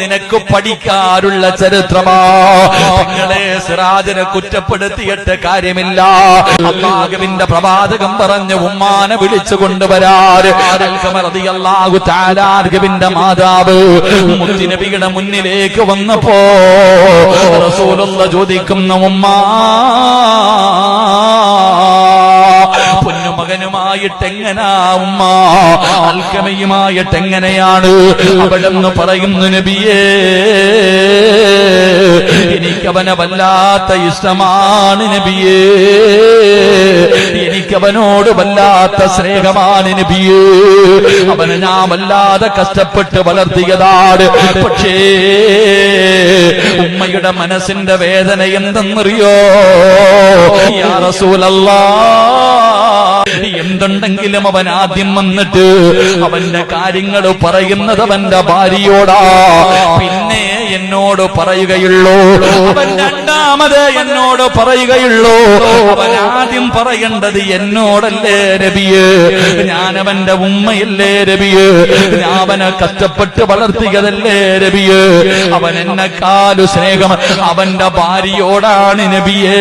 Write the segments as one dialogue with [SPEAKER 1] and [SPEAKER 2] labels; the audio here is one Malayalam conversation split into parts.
[SPEAKER 1] നിനക്ക് പഠിക്കാനുള്ള ചരിത്രമാ. നിങ്ങളെ സിറാജിനെ കുറ്റപ്പെടുത്തിയിട്ട് കാര്യമില്ല. അല്ലാഹുവിന്റെ പ്രവാചകൻ പറഞ്ഞു ഉമ്മാനെ വിളിച്ചു കൊണ്ടുവരാറ്. അൽഖമ റളിയല്ലാഹു തആല അൻഹുവിന്റെ മാതാവ് മുത്തുനബിയുടെ മുന്നിലേക്ക് വന്നപ്പോ റസൂലുള്ളാഹി ചോദിക്കുന്നു, ഉമ്മാ പൊന്നുമകനുമായിട്ടെങ്ങനാ ഉമ്മ, അൽഖമയുമായിട്ടെങ്ങനെയാണ്? അവിടെന്ന് പറയുന്നു, നബിയേ എനിക്കവനെ വല്ലാത്ത ഇഷ്ടമാണ് നബിയേ, എനിക്കവനോട് വല്ലാത്ത സ്നേഹമാണ് നബിയേ, അവനെ ഞാൻ വല്ലാതെ കഷ്ടപ്പെട്ട് വളർത്തിയതാണ്. പക്ഷേ ഉമ്മയുടെ മനസ്സിന്റെ വേദന എന്തെന്നറിയോ? യാ റസൂലല്ലാഹ്, എന്തുണ്ടെങ്കിലും അവൻ ആദ്യം വന്നിട്ട് അവന്റെ കാര്യങ്ങൾ പറയുന്നത് അവന്റെ ഭാര്യയോടാ, പിന്നെ എന്നോട് പറയുകയുള്ളൂ. അവൻ രണ്ടാമത് എന്നോട് പറയുകയുള്ളൂ. അവൻ ആദ്യം പറയേണ്ടത് എന്നോടല്ലേ നബിയേ, ഞാൻ അവന്റെ ഉമ്മയല്ലേ നബിയേ, ഞാൻ അവനെ കഷ്ടപ്പെട്ട് വളർത്തിയതല്ലേ നബിയേ, അവൻ എന്നെക്കാലു സ്നേഹം അവന്റെ ഭാര്യയോടാണ് നബിയേ,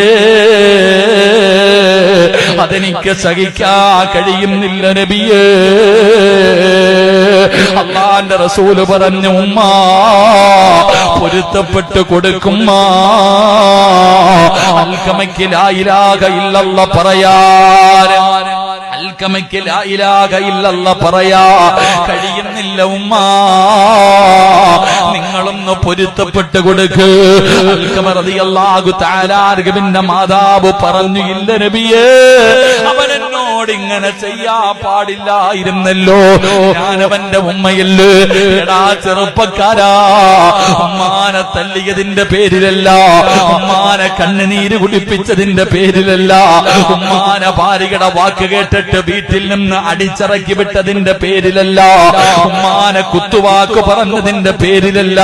[SPEAKER 1] അതെനിക്ക് സഹിക്കാൻ കഴിയുന്നില്ല നബിയേ. അല്ലാഹുവിന്റെ റസൂല് പറഞ്ഞു, ഉമ്മ പൊരുത്തപ്പെട്ട് കൊടുക്കുമ്മ. അൽഖമയ്ക്ക് ലാ ഇലാഹ ഇല്ലല്ലാഹ് പറയാൻ, അൽഖമയ്ക്ക് ലാ ഇലാഹ ഇല്ലല്ലാഹ് പറയാ കഴിയുന്നില്ല ഉമ്മ, നിങ്ങളൊന്ന് പൊരുത്തപ്പെട്ട് കൊടുക്ക്. അൽഖമ റളിയല്ലാഹു തആല അൻഹുവിന്റെ മാതാവ് പറഞ്ഞു, ഇല്ല നബിയേ, അവനെന്നോട് ഇങ്ങനെ ചെയ്യാൻ പാടില്ലായിരുന്നല്ലോ, ഞാനവന്റെ ഉമ്മയല്ലേ. എടാ ചെറുപ്പക്കാരാ, ഉമ്മാനെ തല്ലിയതിന്റെ പേരിലല്ല, ഉമ്മാനെ കണ്ണുനീര് കുടിപ്പിച്ചതിന്റെ പേരിലല്ല, ഉമ്മാനെ ഭാര്യയുടെ വാക്ക് കേട്ടിട്ട് വീട്ടിൽ നിന്ന് അടിച്ചിറക്കി വിട്ടതിന്റെ പേരിലല്ല, ഉമ്മാനെ കുത്തുവാക്ക് പറഞ്ഞതിന്റെ പേരിലല്ല.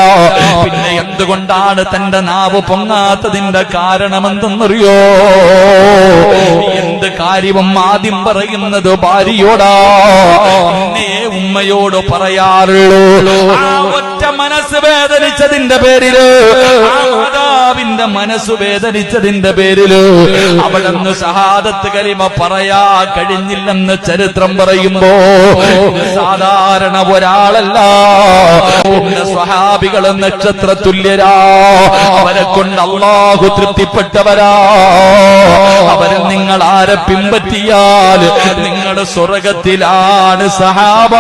[SPEAKER 1] പിന്നെ എന്തുകൊണ്ടാണ് തന്റെ നാവ് പൊങ്ങാത്തതിന്റെ കാരണമെന്തെന്നറിയോ? എന്ത് കാര്യവും ആദ്യം പറയുന്നത് ഭാര്യയോടാ, എന്നെ ഉമ്മയോട് പറയാറുള്ളൂ. ആ ഒറ്റ മനസ്സ് വേദനിച്ചതിന്റെ പേരില്, മാതാവിന്റെ മനസ്സ് വേദനിച്ചതിന്റെ പേരില് അവിടുന്ന് ഷഹാദത്ത് കലിമ പറയാ കഴിഞ്ഞില്ലെന്ന് ചരിത്രം പറയുമ്പോ സാധാരണ ഒരാളല്ല, സ്വഹാബികള് നക്ഷത്ര തുല്യരാ, അവരെ കൊണ്ട് അല്ലാഹു തൃപ്തിപ്പെട്ടവരാ. അവരെ നിങ്ങൾ ആരെ പിൻപറ്റിയാൽ നിങ്ങളുടെ സ്വർഗത്തിലാണ് സഹാബ.